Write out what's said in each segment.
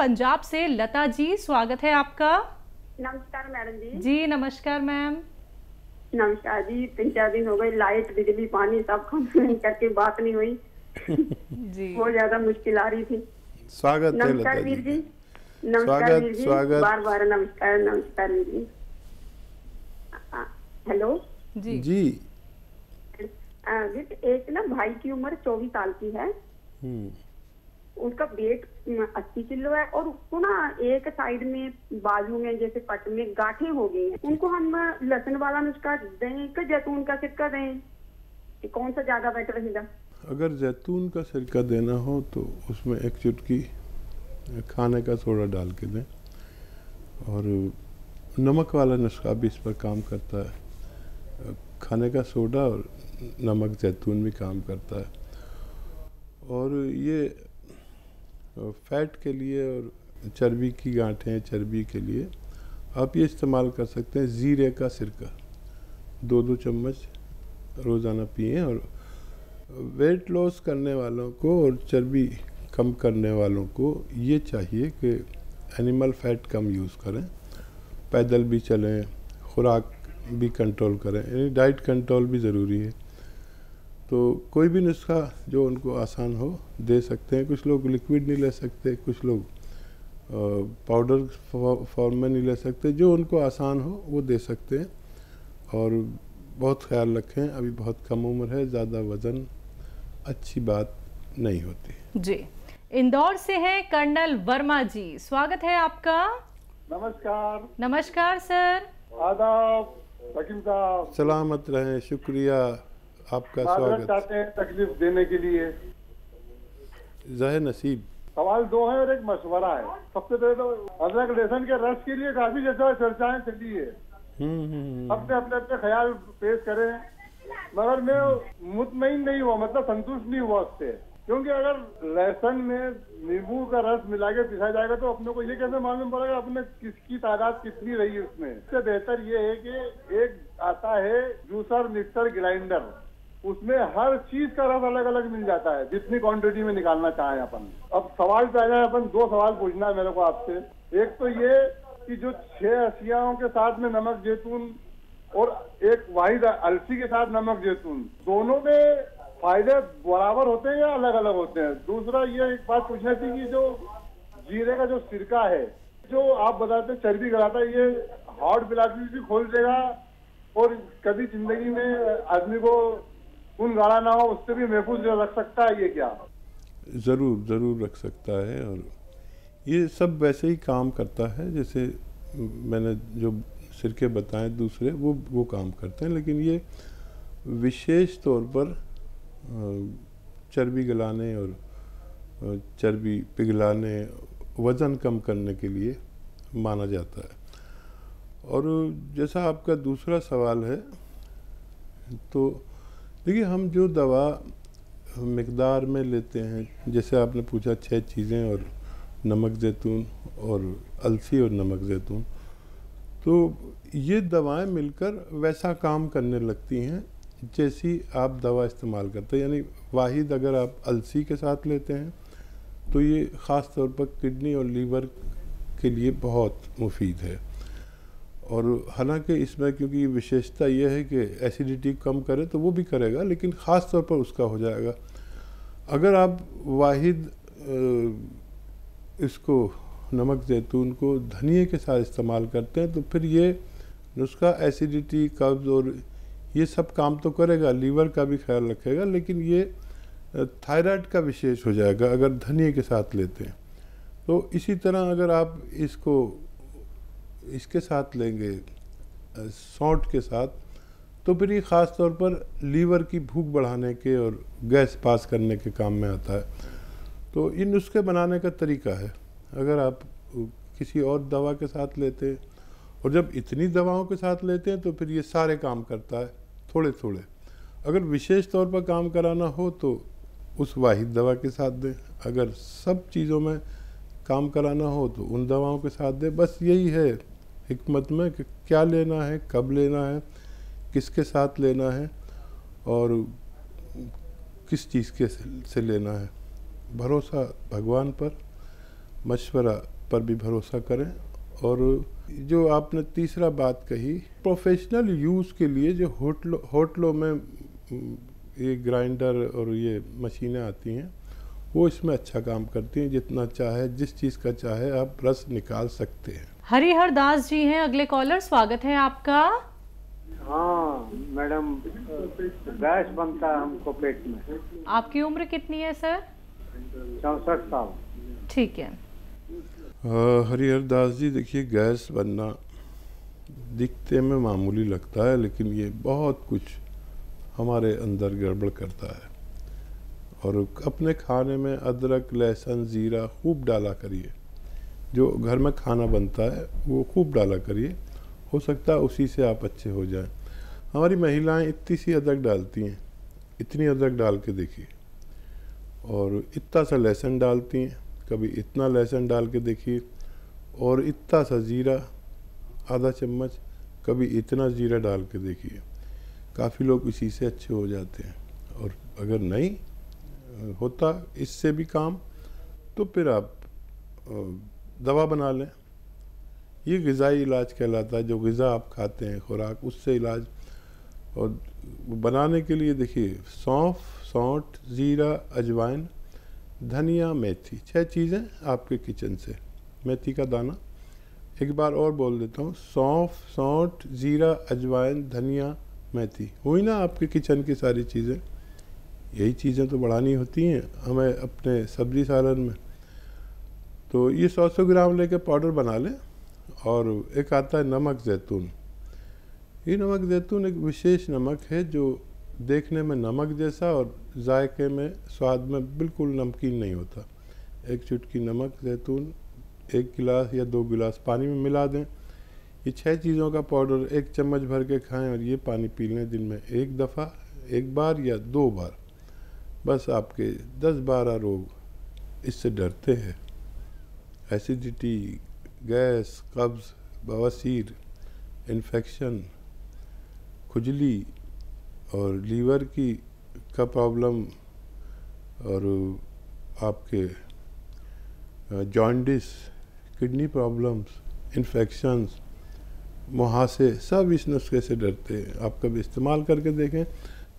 पंजाब से लता जी, स्वागत है आपका। नमस्कार मैडम जी। जी नमस्कार मैम। नमस्कार जी। 3-4 दिन हो गए, लाइट बिजली पानी सब कम करके बात नहीं हुई। जी बहुत ज्यादा मुश्किल आ रही थी। स्वागत है लता नमस्कार वीर जी। जी। नमस्कार वीर जी। स्वागत। बार बार नमस्कार। नमस्कार वीर जी। हेलो जी जी। एक ना भाई की उम्र 24 साल की है। उसका वेट 80 किलो है और उसको ना एक साइड में बाजू में जैसे पट में गांठें हो गई हैं। उनको हम लहसुन वाला नुस्खा दें कि जैतून का सिरका दें, कि कौन सा ज्यादा बेटर रहेगा? अगर जैतून का सिरका देना हो तो उसमें एक चुटकी खाने का सोडा डाल के दें, और नमक वाला नुस्खा भी इस पर काम करता है। खाने का सोडा और नमक जैतून भी काम करता है। और ये फैट के लिए और चर्बी की गांठें, चर्बी के लिए आप ये इस्तेमाल कर सकते हैं ज़ीरे का सिरका। 2-2 चम्मच रोज़ाना पिएं। और वेट लॉस करने वालों को और चर्बी कम करने वालों को ये चाहिए कि एनिमल फैट कम यूज़ करें, पैदल भी चलें, खुराक भी कंट्रोल करें, यानी डाइट कंट्रोल भी ज़रूरी है। तो कोई भी नुस्खा जो उनको आसान हो दे सकते हैं। कुछ लोग लिक्विड नहीं ले सकते, कुछ लोग पाउडर फॉर्म में नहीं ले सकते। जो उनको आसान हो वो दे सकते हैं। और बहुत ख्याल रखें, अभी बहुत कम उम्र है, ज़्यादा वज़न अच्छी बात नहीं होती। जी इंदौर से हैं कर्नल वर्मा जी, स्वागत है आपका। नमस्कार। नमस्कार सर। आदाब वकील साहब। सलामत रहें, शुक्रिया आपका स्वागत। चाहते हैं तकलीफ देने के लिए। ज़ाहिर नसीब। सवाल 2 है और एक मशवरा है। सबसे पहले तो अदरक लहसुन के रस के लिए काफी जैसा चर्चाएं चली है। सबने अपने अपने ख्याल पेश करे हैं, मगर मैं मुतमईन नहीं हुआ, मतलब संतुष्ट नहीं हुआ उससे। क्योंकि अगर लहसुन में नींबू का रस मिला के पिसा जाएगा तो अपने को ये कैसे मालूम पड़ेगा अपने किसकी तादाद कितनी रही है उसमें। इससे बेहतर ये है कि एक आता है जूसर, मिक्सर, ग्राइंडर, उसमें हर चीज का रस अलग अलग मिल जाता है, जितनी क्वांटिटी में निकालना चाहें अपन। अब सवाल पे आ जाए, अपन 2 सवाल पूछना है मेरे को आपसे। एक तो ये कि जो 6 अशियाओं के साथ में नमक जैतून और एक वाहिद अलसी के साथ नमक जैतून, दोनों में फायदे बराबर होते हैं या अलग अलग होते हैं? दूसरा ये एक बात पूछनी थी कि जो जीरे का जो सिरका है, जो आप बताते हैं चर्बी गलाता है, ये हार्ट ब्लॉकेज भी खोल देगा और कभी जिंदगी में आदमी को खून गाढ़ा ना हो उससे भी महफूज रख सकता है, ये क्या? ज़रूर ज़रूर रख सकता है। और ये सब वैसे ही काम करता है जैसे मैंने जो सिरके बताए दूसरे, वो काम करते हैं। लेकिन ये विशेष तौर पर चर्बी गलाने और चर्बी पिघलाने, वज़न कम करने के लिए माना जाता है। और जैसा आपका दूसरा सवाल है, तो देखिए हम जो दवा मिकदार में लेते हैं, जैसे आपने पूछा 6 चीज़ें और नमक जैतून और अलसी और नमक जैतून, तो ये दवाएं मिलकर वैसा काम करने लगती हैं जैसी आप दवा इस्तेमाल करते हैं। यानी वाहिद अगर आप अलसी के साथ लेते हैं तो ये ख़ास तौर पर किडनी और लीवर के लिए बहुत मुफीद है। और हालांकि इसमें क्योंकि विशेषता ये है कि एसिडिटी कम करे तो वो भी करेगा, लेकिन ख़ास तौर पर उसका हो जाएगा। अगर आप वाहिद इसको नमक जैतून को धनिए के साथ इस्तेमाल करते हैं तो फिर ये नुस्खा एसिडिटी, कब्ज़ और ये सब काम तो करेगा, लीवर का भी ख्याल रखेगा, लेकिन ये थायराइड का विशेष हो जाएगा अगर धनिए के साथ लेते हैं। तो इसी तरह अगर आप इसको इसके साथ लेंगे सौंठ के साथ, तो फिर ये ख़ास तौर पर लीवर की भूख बढ़ाने के और गैस पास करने के काम में आता है। तो ये नुस्खे बनाने का तरीका है। अगर आप किसी और दवा के साथ लेते हैं और जब इतनी दवाओं के साथ लेते हैं तो फिर ये सारे काम करता है थोड़े थोड़े। अगर विशेष तौर पर काम कराना हो तो उस वाहिद दवा के साथ दें, अगर सब चीज़ों में काम कराना हो तो उन दवाओं के साथ दें। बस यही है हिकमत में कि क्या लेना है, कब लेना है, किसके साथ लेना है और किस चीज़ के से लेना है। भरोसा भगवान पर मशवरा पर भी भरोसा करें। और जो आपने तीसरा बात कही, प्रोफेशनल यूज़ के लिए जो होटलों में ये ग्राइंडर और ये मशीनें आती हैं वो इसमें अच्छा काम करती हैं। जितना चाहे, जिस चीज़ का चाहे आप रस निकाल सकते हैं। हरिहर दास जी हैं अगले कॉलर, स्वागत है आपका। हाँ मैडम, गैस बनता है हमको पेट में। आपकी उम्र कितनी है सर? 64 साल। ठीक है। हरिहर दास जी, देखिए गैस बनना दिखते में मामूली लगता है, लेकिन ये बहुत कुछ हमारे अंदर गड़बड़ करता है। और अपने खाने में अदरक, लहसुन, ज़ीरा खूब डाला करिए। जो घर में खाना बनता है वो खूब डाला करिए, हो सकता है उसी से आप अच्छे हो जाएं। हमारी महिलाएं इतनी सी अदरक डालती हैं, इतनी अदरक डाल के देखिए, और इतना सा लहसुन डालती हैं, कभी इतना लहसुन डाल के देखिए, और इतना सा ज़ीरा आधा चम्मच, कभी इतना ज़ीरा डाल के देखिए। काफ़ी लोग इसी से अच्छे हो जाते हैं। और अगर नहीं होता इससे भी काम, तो फिर आप दवा बना लें। ये ग़िज़ाई इलाज कहलाता है। जो ग़िज़ा आप खाते हैं, खुराक, उससे इलाज। और बनाने के लिए देखिए, सौंफ, सौंठ, ज़ीरा, अजवाइन, धनिया, मेथी, 6 चीज़ें आपके किचन से। मेथी का दाना, एक बार और बोल देता हूँ, सौंफ, सौंठ, ज़ीरा, अजवाइन, धनिया, मेथी, हुई ना आपके किचन की सारी चीज़ें। यही चीज़ें तो बढ़ानी होती हैं हमें अपने सब्ज़ी सालन में। तो ये 100 ग्राम लेके पाउडर बना लें। और एक आता है नमक ज़ैतून। ये नमक ज़ैतून एक विशेष नमक है जो देखने में नमक जैसा और जायके में, स्वाद में बिल्कुल नमकीन नहीं होता। एक चुटकी नमक ज़ैतून 1 गिलास या 2 गिलास पानी में मिला दें। ये 6 चीज़ों का पाउडर 1 चम्मच भर के खाएं और ये पानी पी लें दिन में 1 दफ़ा, 1 बार या 2 बार। बस आपके 10-12 रोग इससे डरते हैं। एसिडिटी, गैस, कब्ज़, बवासीर, इन्फेक्शन, खुजली और लीवर का प्रॉब्लम, और आपके जॉन्डिस, किडनी प्रॉब्लम्स, इन्फेक्शंस, मुहासे, सब इस नुस्खे से डरते हैं। आप कभी इस्तेमाल करके देखें।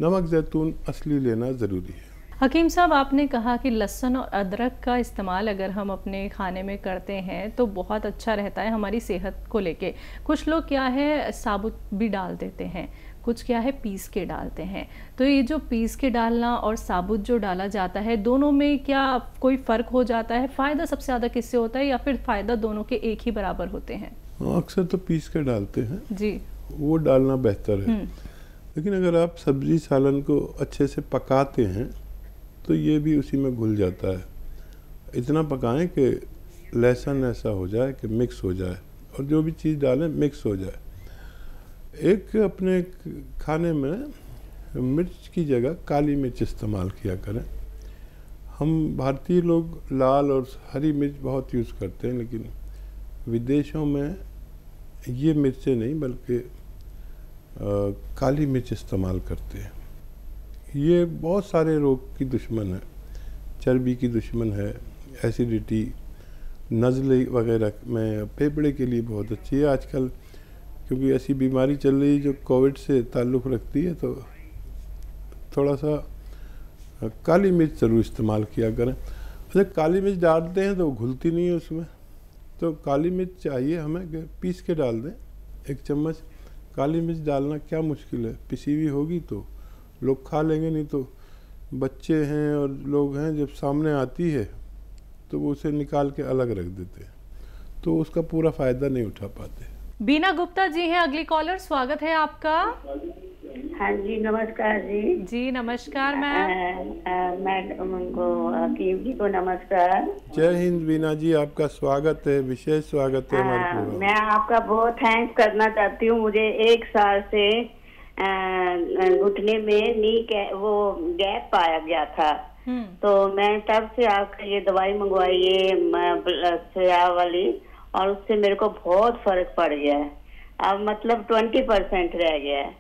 नमक ज़ैतून असली लेना ज़रूरी है। हकीम साहब, आपने कहा कि लहसुन और अदरक का इस्तेमाल अगर हम अपने खाने में करते हैं तो बहुत अच्छा रहता है हमारी सेहत को लेके। कुछ लोग क्या है साबुत भी डाल देते हैं, कुछ क्या है पीस के डालते हैं। तो ये जो पीस के डालना और साबुत जो डाला जाता है, दोनों में क्या कोई फ़र्क हो जाता है? फ़ायदा सबसे ज़्यादा किससे होता है, या फिर फ़ायदा दोनों के एक ही बराबर होते हैं? अक्सर तो पीस के डालते हैं जी, वो डालना बेहतर है। लेकिन अगर आप सब्ज़ी सालन को अच्छे से पकाते हैं तो ये भी उसी में घुल जाता है। इतना पकाएं कि लहसुन ऐसा हो जाए कि मिक्स हो जाए, और जो भी चीज़ डालें मिक्स हो जाए। एक अपने खाने में मिर्च की जगह काली मिर्च इस्तेमाल किया करें। हम भारतीय लोग लाल और हरी मिर्च बहुत यूज़ करते हैं, लेकिन विदेशों में ये मिर्चें नहीं बल्कि काली मिर्च इस्तेमाल करते हैं। ये बहुत सारे रोग की दुश्मन है, चर्बी की दुश्मन है, एसिडिटी, नज़ले वगैरह में, फेफड़े के लिए बहुत अच्छी है आजकल, क्योंकि ऐसी बीमारी चल रही है जो कोविड से ताल्लुक़ रखती है। तो थोड़ा सा काली मिर्च ज़रूर इस्तेमाल किया करें। अच्छा, काली मिर्च डालते हैं तो वो घुलती नहीं है उसमें, तो काली मिर्च चाहिए हमें कि पीस के डाल दें। 1 चम्मच काली मिर्च डालना क्या मुश्किल है, पिसी हुई होगी तो लोग खा लेंगे, नहीं तो बच्चे हैं और लोग हैं, जब सामने आती है तो वो उसे निकाल के अलग रख देते हैं, तो उसका पूरा फ़ायदा नहीं उठा पाते। बीना गुप्ता जी हैं अगली कॉलर, स्वागत है आपका। हाँ जी, नमस्कार जी। जी नमस्कार मैम। मैडम को, हकीम जी को नमस्कार। जय हिंद बीना जी, आपका स्वागत है, विशेष स्वागत है हमारे प्रोग्राम। मैं आपका बहुत थैंक्स करना चाहती हूँ। मुझे 1 साल से घुटने में वो गैप पाया गया था, तो मैं तब से आपका ये दवाई मंगवाई, ये सोया वाली, और उससे मेरे को बहुत फर्क पड़ गया है। अब मतलब 20% रह गया है।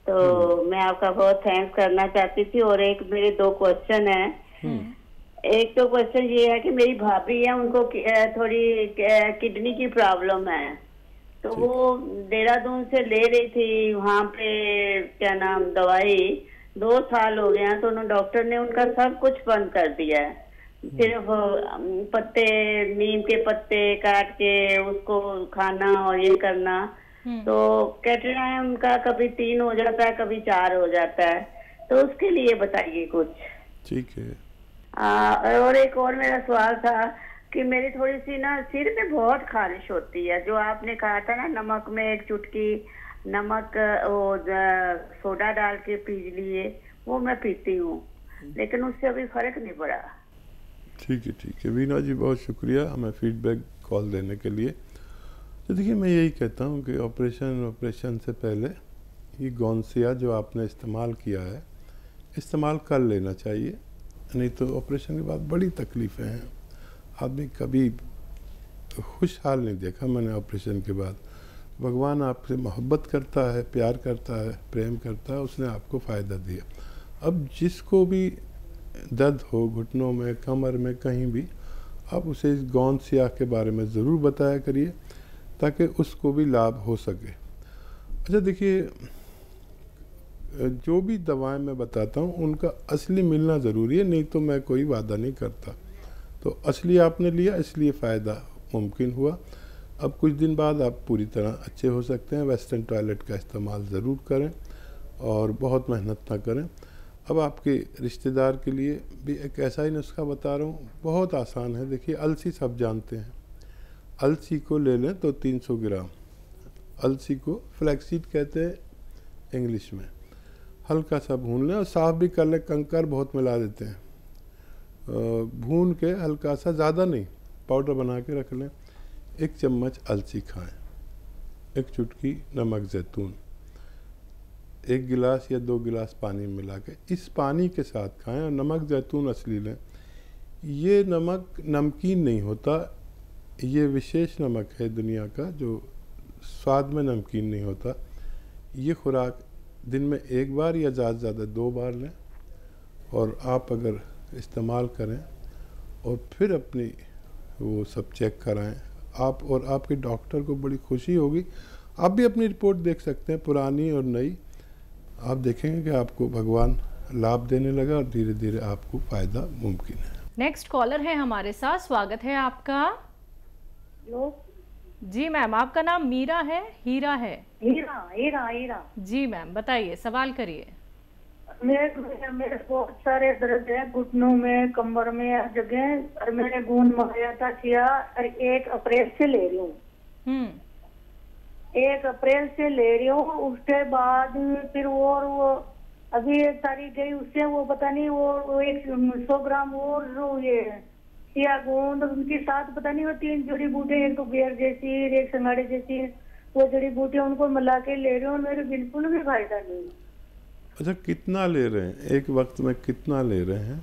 तो मैं आपका बहुत थैंक्स करना चाहती थी। और एक मेरे 2 क्वेश्चन है। एक तो क्वेश्चन ये है कि मेरी भाभी है, उनको थोड़ी किडनी की प्रॉब्लम है, तो वो देहरादून से ले रही थी वहाँ पे क्या नाम दवाई, 2 साल हो गया, तो उन्होंने डॉक्टर ने उनका सब कुछ बंद कर दिया है। सिर्फ पत्ते, नीम के पत्ते काट के उसको खाना और ये करना। तो कैल्शियम का कभी 3 हो जाता है, कभी 4 हो जाता है, तो उसके लिए बताइए कुछ। ठीक है। और एक और मेरा सवाल था कि मेरी थोड़ी सी ना सिर में बहुत खारिश होती है, जो आपने कहा था ना नमक में 1 चुटकी नमक वो सोडा डाल के पी लिए, वो मैं पीती हूँ, लेकिन उससे अभी फर्क नहीं पड़ा। ठीक है वीना जी, बहुत शुक्रिया हमें फीडबैक कॉल देने के लिए। तो देखिए, मैं यही कहता हूँ कि ऑपरेशन से पहले ये गौनसिया जो आपने इस्तेमाल किया है, इस्तेमाल कर लेना चाहिए, नहीं तो ऑपरेशन के बाद बड़ी तकलीफ़ें हैं। आदमी कभी खुशहाल नहीं देखा मैंने ऑपरेशन के बाद। भगवान आपसे मोहब्बत करता है, प्यार करता है, प्रेम करता है, उसने आपको फ़ायदा दिया। अब जिसको भी दर्द हो घुटनों में, कमर में, कहीं भी, आप उसे इस गौनसिया के बारे में ज़रूर बताया करिए ताकि उसको भी लाभ हो सके। अच्छा देखिए, जो भी दवाएं मैं बताता हूँ उनका असली मिलना ज़रूरी है, नहीं तो मैं कोई वादा नहीं करता। तो असली आपने लिया इसलिए फ़ायदा मुमकिन हुआ। अब कुछ दिन बाद आप पूरी तरह अच्छे हो सकते हैं। वेस्टर्न टॉयलेट का इस्तेमाल ज़रूर करें और बहुत मेहनत ना करें। अब आपके रिश्तेदार के लिए भी एक ऐसा ही नुस्खा बता रहा हूँ, बहुत आसान है। देखिए, अलसी सब जानते हैं, अलसी को ले लें तो 300 ग्राम, अलसी को फ्लैक्सीड कहते हैं इंग्लिश में, हल्का सा भून लें और साफ़ भी कर लें, कंकर बहुत मिला देते हैं। भून के हल्का सा, ज़्यादा नहीं, पाउडर बना के रख लें। 1 चम्मच अलसी खाएं, 1 चुटकी नमक ज़ैतून, 1 गिलास या 2 गिलास पानी मिला के इस पानी के साथ खाएं। और नमक ज़ैतून असली लें। ये नमक नमकीन नहीं होता, ये विशेष नमक है दुनिया का जो स्वाद में नमकीन नहीं होता। ये खुराक दिन में 1 बार या ज़्यादा से ज़्यादा 2 बार लें, और आप अगर इस्तेमाल करें और फिर अपनी वो सब चेक कराएं, आप और आपके डॉक्टर को बड़ी खुशी होगी। आप भी अपनी रिपोर्ट देख सकते हैं, पुरानी और नई। आप देखेंगे कि आपको भगवान लाभ देने लगा और धीरे धीरे आपको फ़ायदा मुमकिन है। नेक्स्ट कॉलर है हमारे साथ, स्वागत है आपका। हेलो जी मैम, आपका नाम मीरा है, हीरा है? हीरा। जी मैम, बताइए, सवाल करिए। मेरे बहुत सारे दर्द है घुटनों में, कमर में, हर जगह। और मैंने गूंद मंगाया था किया, और 1 अप्रैल से ले रही हूँ। 1 अप्रैल से ले रही हूँ। उसके बाद फिर वो अभी 1 तारीख गई, उससे वो पता नहीं वो 100 ग्राम और ये या गोंद उनके साथ पता नहीं वो 3 जड़ी बूटियां, एक तो बेर जैसी, एक संगाड़े जैसी, वो जड़ी बूटियां उनको मिला के ले रहे हो, मेरे बिल्कुल भी फायदा नहीं। अच्छा, कितना ले रहे हैं एक वक्त में, कितना ले रहे हैं?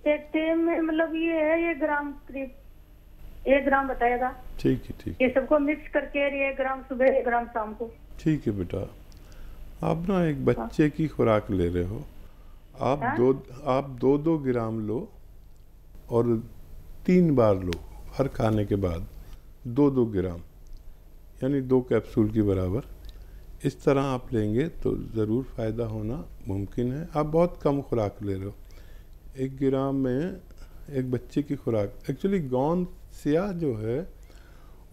एक टाइम में मतलब ये है 1 ग्राम, करीब 1 ग्राम बताया था। ठीक है। ये सबको मिक्स करके 1 ग्राम सुबह, 1 ग्राम शाम को। ठीक है बेटा, आप ना एक बच्चे की खुराक ले रहे हो। आप 2 ग्राम लो और 3 बार लो, हर खाने के बाद 2 ग्राम, यानी 2 कैप्सूल की बराबर। इस तरह आप लेंगे तो ज़रूर फ़ायदा होना मुमकिन है। आप बहुत कम खुराक ले रहे हो। 1 ग्राम में एक बच्चे की खुराक। एक्चुअली गौनसिया जो है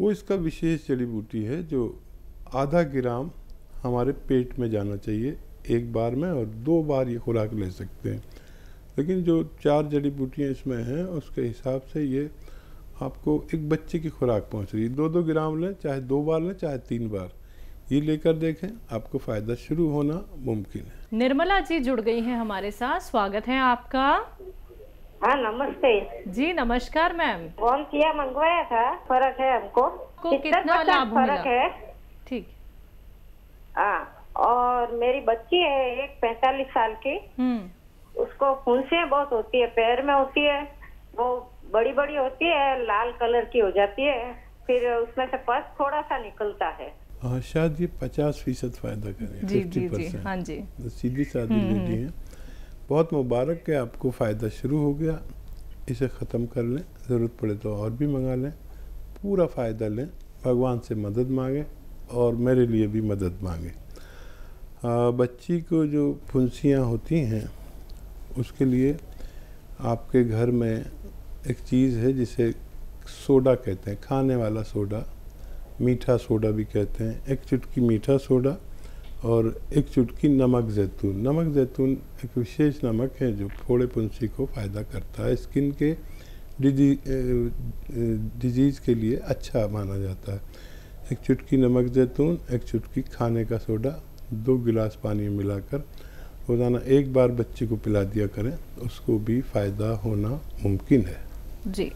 वो इसका विशेष जड़ी बूटी है जो आधा ग्राम हमारे पेट में जाना चाहिए 1 बार में, और 2 बार ये खुराक ले सकते हैं। लेकिन जो 4 जड़ी बूटियाँ इसमें हैं उसके हिसाब से ये आपको एक बच्चे की खुराक पहुंच रही है। 2 ग्राम लें, चाहे 2 बार लें, चाहे 3 बार, ये लेकर देखें, आपको फ़ायदा शुरू होना मुमकिन है। निर्मला जी जुड़ गई हैं हमारे साथ, स्वागत है आपका। हाँ नमस्ते जी नमस्कार मैम। गौनसिया मंगवाया था, फर्क है हमको। कितना लाभ फर्क है? ठीक। हाँ, और मेरी बच्ची है एक 45 साल की, उसको फुंसियाँ बहुत होती है, पैर में होती है, वो बड़ी बड़ी होती है, लाल कलर की हो जाती है, फिर उसमें से पस थोड़ा सा निकलता है। हाँ, शायद ये 50% फायदा करें। जी जी जी, हाँ जी। सीधी सादी लेडी है, बहुत मुबारक है, आपको फ़ायदा शुरू हो गया। इसे ख़त्म कर लें, ज़रूरत पड़े तो और भी मंगा लें, पूरा फ़ायदा लें, भगवान से मदद मांगें और मेरे लिए भी मदद मांगें। बच्ची को जो फुंसियाँ होती हैं उसके लिए आपके घर में एक चीज़ है जिसे सोडा कहते हैं, खाने वाला सोडा, मीठा सोडा भी कहते हैं। एक चुटकी मीठा सोडा और एक चुटकी नमक ज़ैतून। नमक ज़ैतून एक विशेष नमक है जो फोड़े फुंसी को फ़ायदा करता है, स्किन के डिजीज़ के लिए अच्छा माना जाता है। एक चुटकी नमक ज़ैतून, एक चुटकी खाने का सोडा, 2 गिलास पानी में मिलाकर रोज़ाना एक बार बच्चे को पिला दिया करें, उसको भी फ़ायदा होना मुमकिन है। जी।